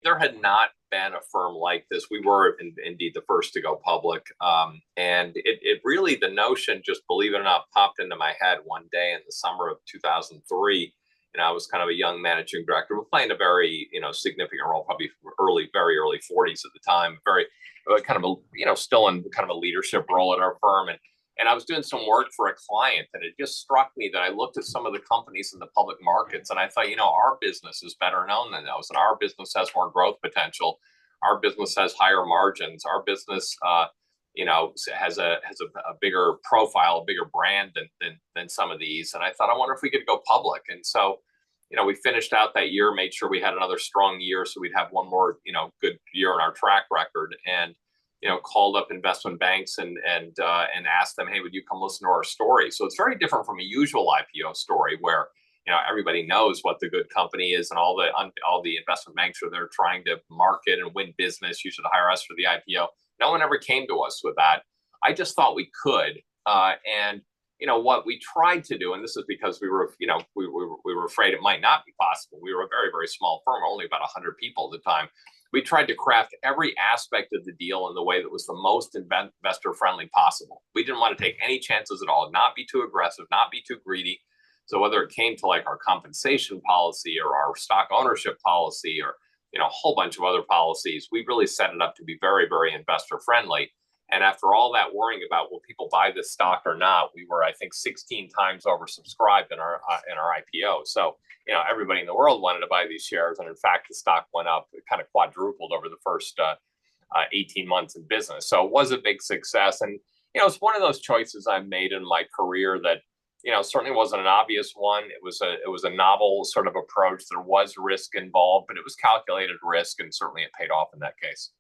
there had not been a firm like this. We were indeed the first to go public. And it really, the notion, just believe it or not, popped into my head one day in the summer of 2003. And I was kind of a young managing director. We're playing a very, significant role, probably very early 40s at the time, very kind of still in kind of a leadership role at our firm. And I was doing some work for a client, and it just struck me that I looked at some of the companies in the public markets, and I thought, our business is better known than those, and our business has more growth potential. Our business has higher margins. Our business, has a bigger profile, a bigger brand than some of these. And I thought, I wonder if we could go public. And so, we finished out that year, made sure we had another strong year, so we'd have one more, good year in our track record, and called up investment banks and asked them, hey, would you come listen to our story? So it's very different from a usual IPO story where, everybody knows what the good company is, and all the investment banks are there trying to market and win business. You should hire us for the IPO. No one ever came to us with that. I just thought we could. And what we tried to do, and this is because we were afraid it might not be possible. We were a very, very small firm, only about 100 people at the time. We tried to craft every aspect of the deal in the way that was the most investor friendly possible. We didn't want to take any chances at all, not be too aggressive, not be too greedy. So whether it came to like our compensation policy or our stock ownership policy or, a whole bunch of other policies, we really set it up to be very, very investor friendly. And after all that worrying about will people buy this stock or not, we were, I think, 16 times oversubscribed in our IPO. So, everybody in the world wanted to buy these shares. And in fact, the stock went up, it kind of quadrupled over the first 18 months in business. So it was a big success. And, it's one of those choices I've made in my career that, certainly wasn't an obvious one. It was a novel sort of approach. There was risk involved, but it was calculated risk, and certainly it paid off in that case.